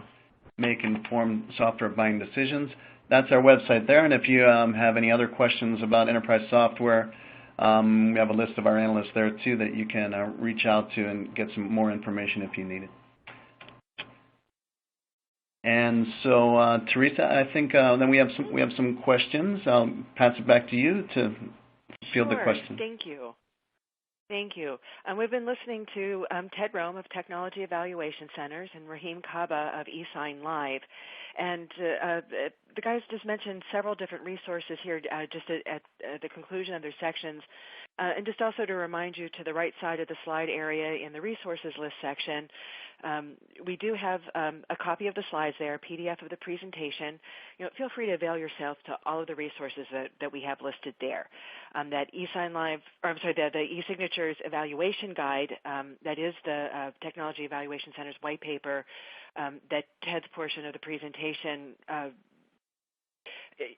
make informed software buying decisions. That's our website there. And if you have any other questions about enterprise software, we have a list of our analysts there too that you can reach out to and get some more information if you need it. And so, Teresa, I think then we have some questions. I'll pass it back to you to field the questions. Thank you. Thank you. We've been listening to Ted Rome of Technology Evaluation Centers and Raheem Kaba of eSign Live. And the guys just mentioned several different resources here just at the conclusion of their sections. And just also to remind you, to the right side of the slide area in the resources list section, we do have a copy of the slides there, a PDF of the presentation. Feel free to avail yourself to all of the resources that we have listed there. That eSign Live, the eSignatures evaluation guide, that is the Technology Evaluation Center's white paper that Ted's portion of the presentation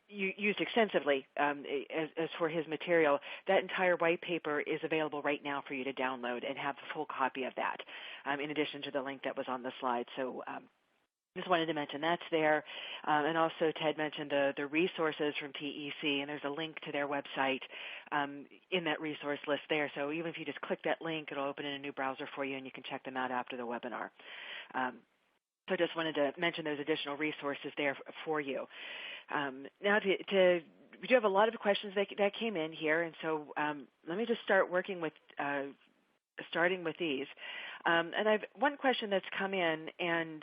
used extensively as for his material. That entire white paper is available right now for you to download and have a full copy of that, in addition to the link that was on the slide. So just wanted to mention that's there. And also Ted mentioned the resources from TEC, and there's a link to their website in that resource list there. So even if you just click that link, it'll open in a new browser for you, and you can check them out after the webinar. So I just wanted to mention those additional resources there for you. Now, we do have a lot of questions that came in here, and so let me just start working with starting with these. And I've one question that's come in, and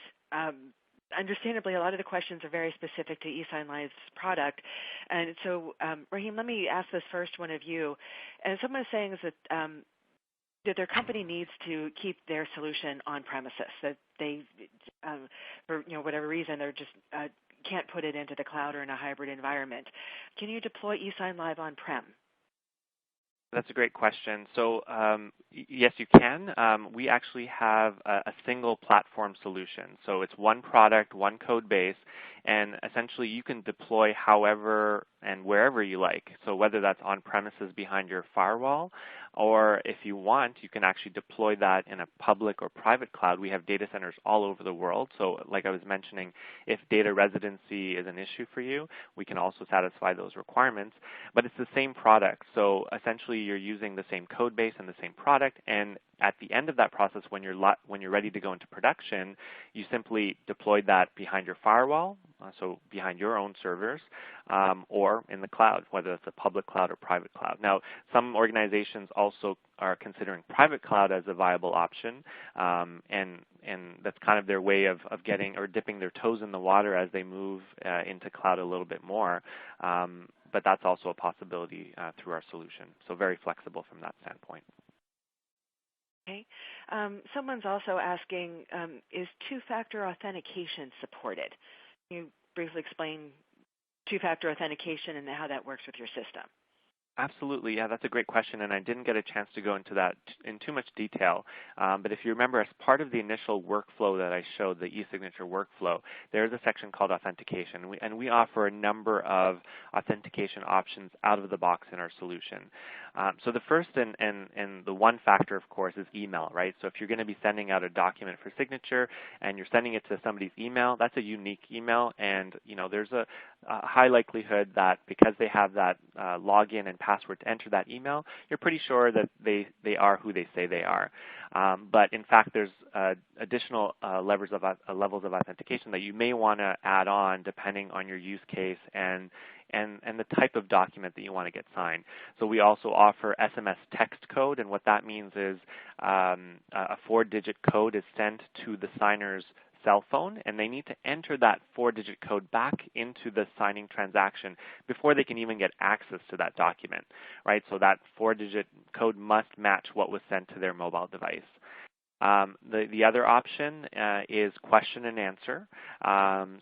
understandably, a lot of the questions are very specific to eSignLive's product. And so, Raheem, let me ask this first one of you. And someone is saying is that their company needs to keep their solution on premises, that they, for whatever reason, they're just can't put it into the cloud or in a hybrid environment. Can you deploy eSignLive on-prem? That's a great question. So yes, you can. We actually have a single platform solution. So it's one product, one code base, and essentially you can deploy however and wherever you like. So whether that's on premises behind your firewall, or if you want, you can actually deploy that in a public or private cloud. We have data centers all over the world. So like I was mentioning, if data residency is an issue for you, we can also satisfy those requirements. But it's the same product. So essentially you're using the same code base and the same product, and at the end of that process, when you're ready to go into production, you simply deploy that behind your firewall, so behind your own servers, or in the cloud, whether it's a public cloud or private cloud. Now, some organizations also are considering private cloud as a viable option, and that's kind of their way of getting or dipping their toes in the water as they move into cloud a little bit more. But that's also a possibility through our solution. So very flexible from that standpoint. Okay. Someone's also asking, is two-factor authentication supported? Can you briefly explain two-factor authentication and how that works with your system? Absolutely, yeah, that's a great question, and I didn't get a chance to go into that in too much detail. But if you remember, as part of the initial workflow that I showed, the eSignature workflow, there's a section called authentication, and we offer a number of authentication options out of the box in our solution. So the first and the one factor, of course, is email, right? So if you're going to be sending out a document for signature and you're sending it to somebody's email, that's a unique email, and there's a high likelihood that because they have that login and password to enter that email, you're pretty sure that they are who they say they are. But in fact, there's additional levels of authentication that you may want to add on depending on your use case and the type of document that you want to get signed. So we also offer SMS text code, and what that means is a 4-digit code is sent to the signer's cell phone, and they need to enter that 4-digit code back into the signing transaction before they can even get access to that document, right? So that 4-digit code must match what was sent to their mobile device. The other option is question and answer.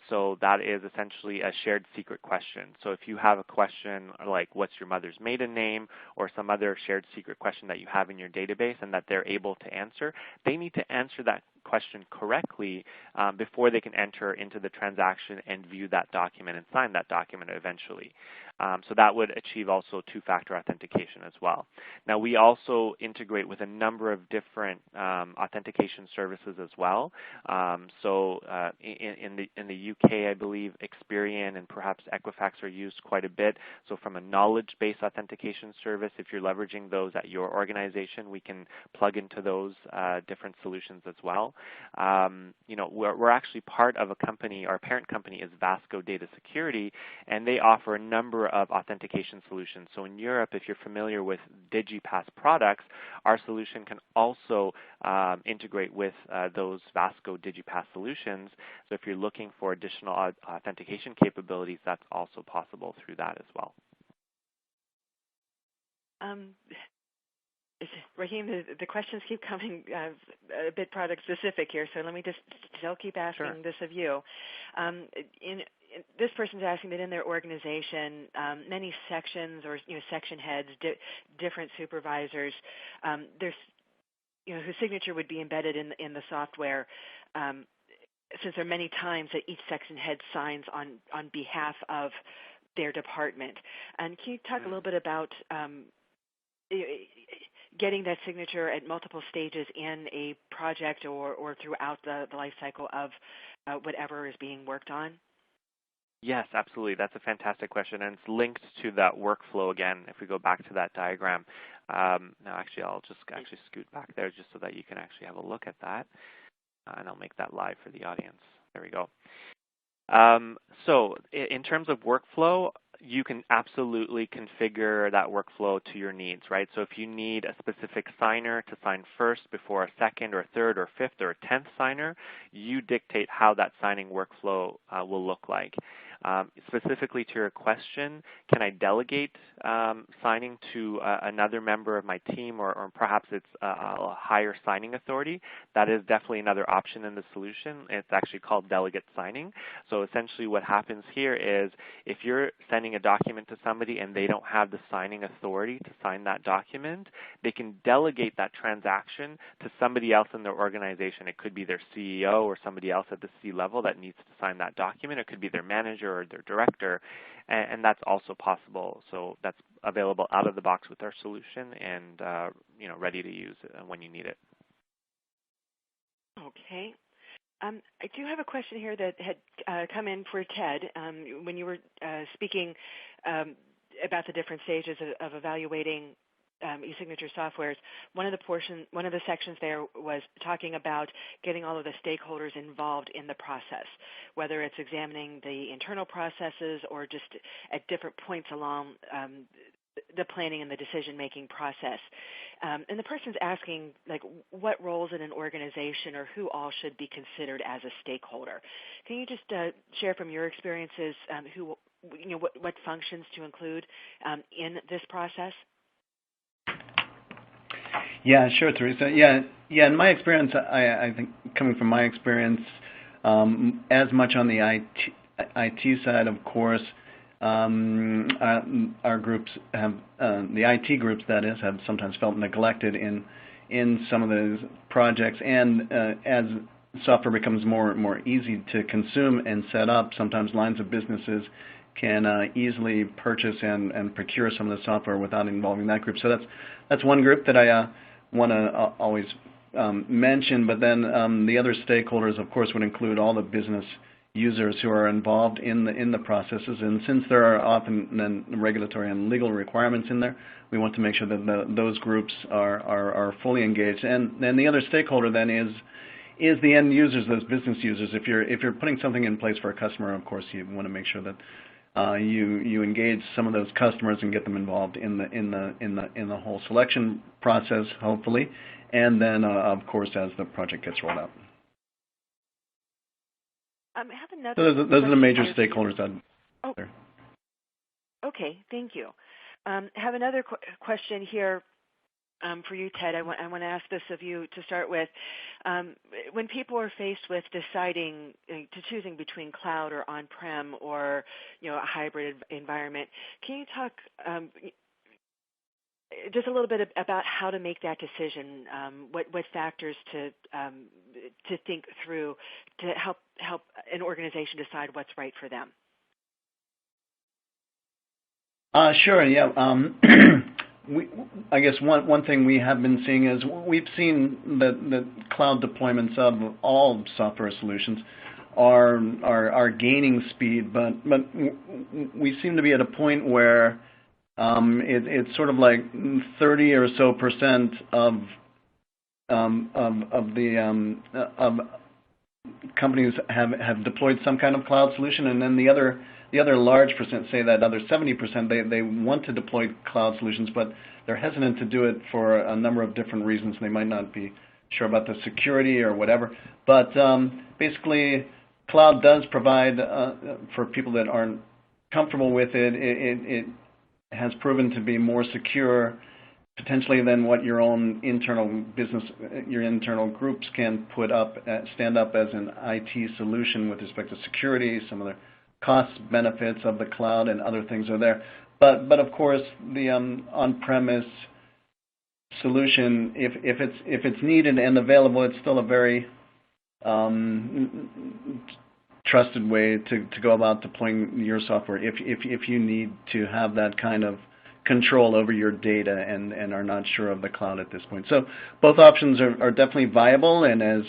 So that is essentially a shared secret question. So if you have a question like what's your mother's maiden name or some other shared secret question that you have in your database and that they're able to answer, they need to answer that question correctly before they can enter into the transaction and view that document and sign that document eventually. So that would achieve also two-factor authentication as well. Now we also integrate with a number of different authentication services as well. So in the UK, I believe Experian and perhaps Equifax are used quite a bit. So from a knowledge-based authentication service, if you're leveraging those at your organization, we can plug into those different solutions as well. We're actually part of a company. Our parent company is Vasco Data Security, and they offer a number of authentication solutions. So in Europe, if you're familiar with DigiPass products, our solution can also integrate with those Vasco DigiPass solutions. So if you're looking for additional authentication capabilities, that's also possible through that as well. Raheem, the questions keep coming a bit product specific here, so let me just still keep asking this of you. This person's asking that in their organization, many sections or section heads, different supervisors, there's whose signature would be embedded in the software. Since there are many times that each section head signs on behalf of their department, and can you talk a little bit about getting that signature at multiple stages in a project or throughout the life cycle of whatever is being worked on? Yes, absolutely. That's a fantastic question, and it's linked to that workflow again. If we go back to that diagram, now actually I'll just scoot back there just so that you can actually have a look at that, and I'll make that live for the audience. There we go. So in terms of workflow, you can absolutely configure that workflow to your needs, right? So if you need a specific signer to sign first before a second or third or fifth or 10th signer, you dictate how that signing workflow will look like. Specifically to your question, can I delegate signing to another member of my team, or perhaps it's a higher signing authority? That is definitely another option in the solution. It's actually called delegate signing. So essentially what happens here is if you're sending a document to somebody and they don't have the signing authority to sign that document, they can delegate that transaction to somebody else in their organization. It could be their CEO or somebody else at the C-level that needs to sign that document. It could be their manager or their director, and that's also possible. So that's available out of the box with our solution and ready to use when you need it. Okay. I do have a question here that had come in for Ted when you were speaking about the different stages of evaluating eSignature softwares. One of the sections there was talking about getting all of the stakeholders involved in the process, whether it's examining the internal processes or just at different points along the planning and the decision-making process. And the person's asking, like, what roles in an organization or who all should be considered as a stakeholder. Can you just share from your experiences what functions to include in this process? Yeah, sure, Teresa. Yeah. In my experience, I think coming from my experience, as much on the IT side, of course, our groups have the IT groups, that is, have sometimes felt neglected in some of those projects. And as software becomes more easy to consume and set up, sometimes lines of businesses can easily purchase and procure some of the software without involving that group. So that's one group that I want to always mention. But then the other stakeholders, of course, would include all the business users who are involved in the processes. And since there are often then regulatory and legal requirements in there, we want to make sure that those groups are fully engaged. And then the other stakeholder then is the end users, those business users. If you're putting something in place for a customer, of course, you want to make sure that you engage some of those customers and get them involved in the whole selection process, hopefully, and then of course as the project gets rolled out. Those are the major stakeholders. Okay, thank you. Have another question here for you, Ted. I want to ask this of you to start with. When people are faced with deciding to choosing between cloud or on-prem or a hybrid environment, can you talk just a little bit about how to make that decision? What factors to think through to help an organization decide what's right for them? Sure. Yeah. I guess one thing we have been seeing is we've seen that cloud deployments of all software solutions are gaining speed, but we seem to be at a point where it's sort of like 30 or so % of companies have deployed some kind of cloud solution, and then the other large percent, say that other 70%, they want to deploy cloud solutions, but they're hesitant to do it for a number of different reasons. They might not be sure about the security or whatever. But basically, cloud does provide for people that aren't comfortable with it. It has proven to be more secure, potentially, than what your own internal business, your internal groups can stand up as an IT solution with respect to security. Some of the cost benefits of the cloud and other things are there. But of course, the on-premise solution, if it's needed and available, it's still a very trusted way to go about deploying your software if you need to have that kind of control over your data and are not sure of the cloud at this point. So both options are definitely viable, and as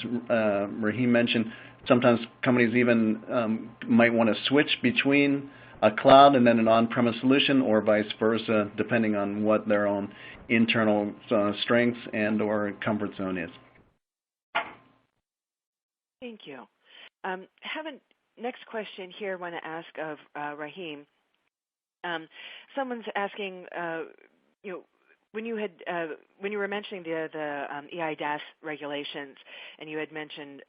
Rahim mentioned, sometimes companies even might want to switch between a cloud and then an on-premise solution, or vice versa, depending on what their own internal strengths and or comfort zone is. Thank you. Have a next question here I want to ask of Rahim. Someone's asking, when you were mentioning the EIDAS regulations, and you had mentioned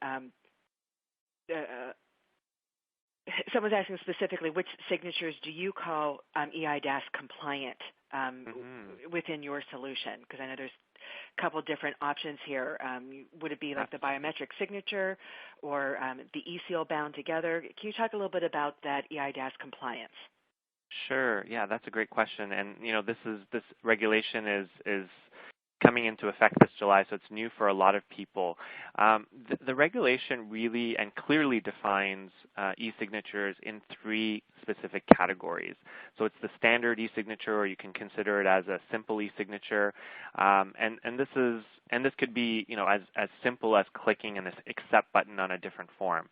someone's asking specifically which signatures do you call EIDAS compliant within your solution? Because I know there's a couple of different options here. Would it be like the biometric signature or the eSeal bound together? Can you talk a little bit about that EIDAS compliance? Sure. Yeah, that's a great question. And this regulation is coming into effect this July, so it's new for a lot of people. The regulation really and clearly defines e-signatures in three specific categories. So it's the standard e-signature, or you can consider it as a simple e-signature, and this could be as simple as clicking an accept button on a different form.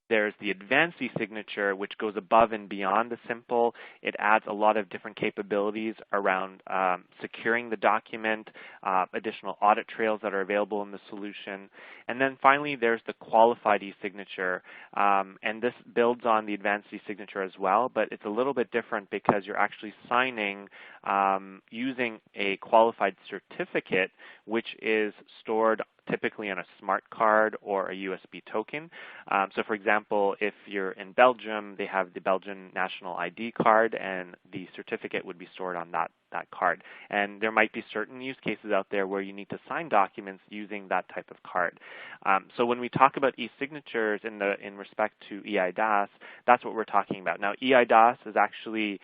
There's the advanced e-signature, which goes above and beyond the simple. It adds a lot of different capabilities around securing the document, additional audit trails that are available in the solution. And then finally, there's the qualified e-signature, and this builds on the advanced e-signature as well, but it's a little bit different because you're actually signing using a qualified certificate, which is stored typically on a smart card or a USB token. So for example, if you're in Belgium, they have the Belgian national ID card, and the certificate would be stored on that card. And there might be certain use cases out there where you need to sign documents using that type of card. So when we talk about e-signatures in respect to EIDAS, that's what we're talking about. Now, EIDAS is actually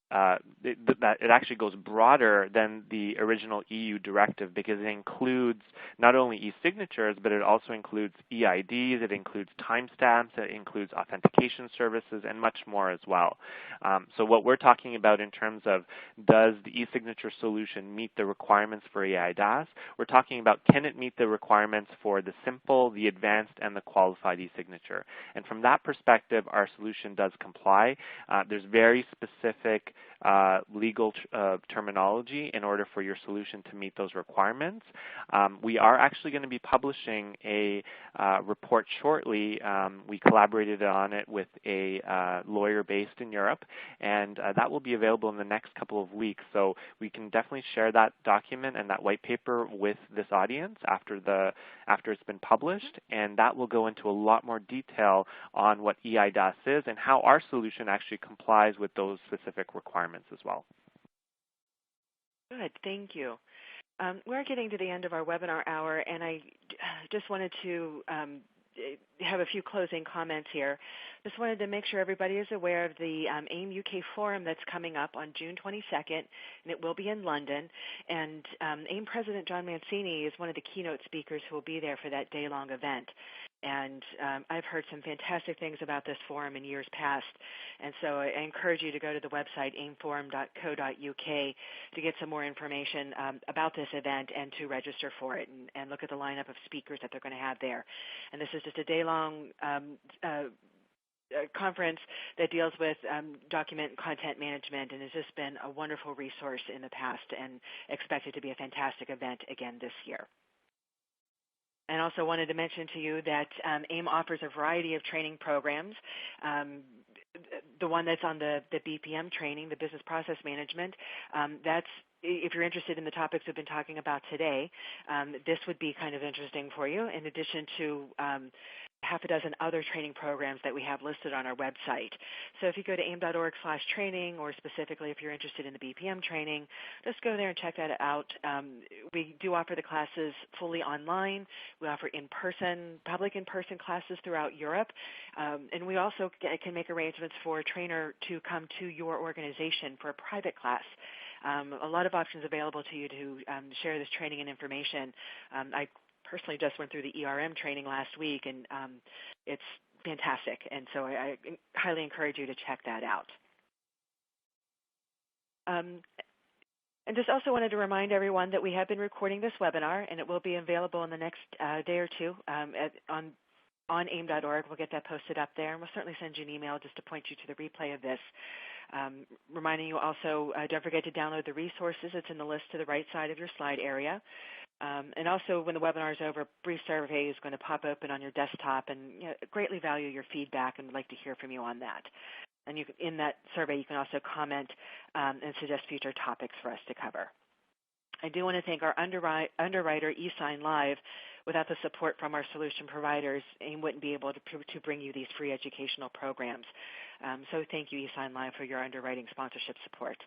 it actually goes broader than the original EU directive, because it includes not only e-signatures, but it also includes EIDs, it includes timestamps, it includes authentication services, and much more as well. So what we're talking about in terms of does the e-signature solution meet the requirements for EIDAS, we're talking about can it meet the requirements for the simple, the advanced, and the qualified e-signature. And from that perspective, our solution does comply. There's very specific legal terminology in order for your solution to meet those requirements. We are actually going to be publishing a report shortly. We collaborated on it with a lawyer based in Europe, and that will be available in the next couple of weeks. So we can definitely share that document and that white paper with this audience after it's been published, and that will go into a lot more detail on what EIDAS is and how our solution actually complies with those specific requirements as well. Good, thank you. We're getting to the end of our webinar hour, and I just wanted to have a few closing comments here. Just wanted to make sure everybody is aware of the AIM UK Forum that's coming up on June 22nd, and it will be in London. And AIM President John Mancini is one of the keynote speakers who will be there for that day-long event. And I've heard some fantastic things about this forum in years past. And so I encourage you to go to the website aimforum.co.uk to get some more information about this event and to register for it and look at the lineup of speakers that they're going to have there. And this is just a day-long conference that deals with document and content management, and has just been a wonderful resource in the past and expected to be a fantastic event again this year. And also wanted to mention to you that AIM offers a variety of training programs. The one that's on the BPM training, the Business Process Management, that's if you're interested in the topics we've been talking about today, this would be kind of interesting for you, in addition to half a dozen other training programs that we have listed on our website. So if you go to aim.org/training, or specifically if you're interested in the BPM training, just go there and check that out. We do offer the classes fully online. We offer public in-person classes throughout Europe. And we also can make arrangements for a trainer to come to your organization for a private class. A lot of options available to you to share this training and information. I personally just went through the ERM training last week, and it's fantastic. And so I highly encourage you to check that out. And just also wanted to remind everyone that we have been recording this webinar, and it will be available in the next day or two on aim.org. We'll get that posted up there, and we'll certainly send you an email just to point you to the replay of this. Reminding you also, don't forget to download the resources. It's in the list to the right side of your slide area. And also, when the webinar is over, a brief survey is going to pop open on your desktop, and greatly value your feedback and would like to hear from you on that. And in that survey, you can also comment and suggest future topics for us to cover. I do want to thank our underwriter, eSign Live. Without the support from our solution providers, AIM wouldn't be able to bring you these free educational programs. So thank you, eSign Live, for your underwriting sponsorship support.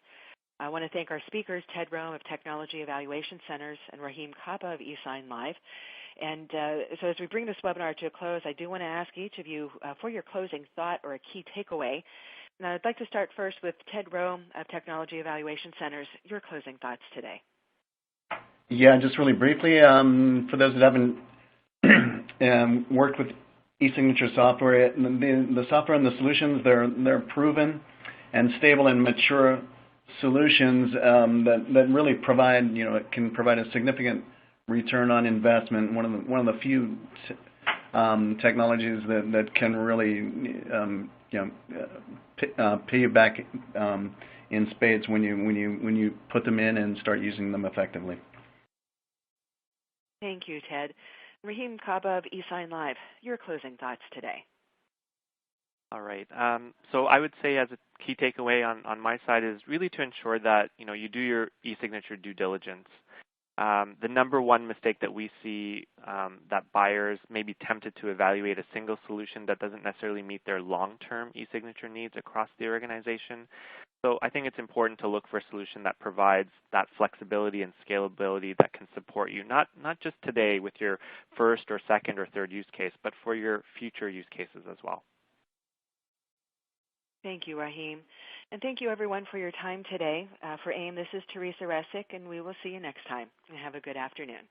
I want to thank our speakers, Ted Rome of Technology Evaluation Centers and Rahim Kaba of eSign Live. And so as we bring this webinar to a close, I do want to ask each of you for your closing thought or a key takeaway. Now, I'd like to start first with Ted Rome of Technology Evaluation Centers. Your closing thoughts today. Yeah, just really briefly, for those that haven't worked with eSignature software, the software and the solutions, they're proven and stable and mature solutions that really provide, it can provide a significant return on investment. One of the few technologies that can really pay you back in spades when you put them in and start using them effectively. Thank you, Ted. Rahim Kaba of eSign Live, your closing thoughts today. All right. So I would say as a key takeaway on my side is really to ensure that you do your eSignature due diligence. The number one mistake that we see that buyers may be tempted to evaluate a single solution that doesn't necessarily meet their long-term eSignature needs across the organization. So I think it's important to look for a solution that provides that flexibility and scalability that can support you, not just today with your first or second or third use case, but for your future use cases as well. Thank you, Rahim. And thank you, everyone, for your time today. For AIM, this is Teresa Resick, and we will see you next time. And have a good afternoon.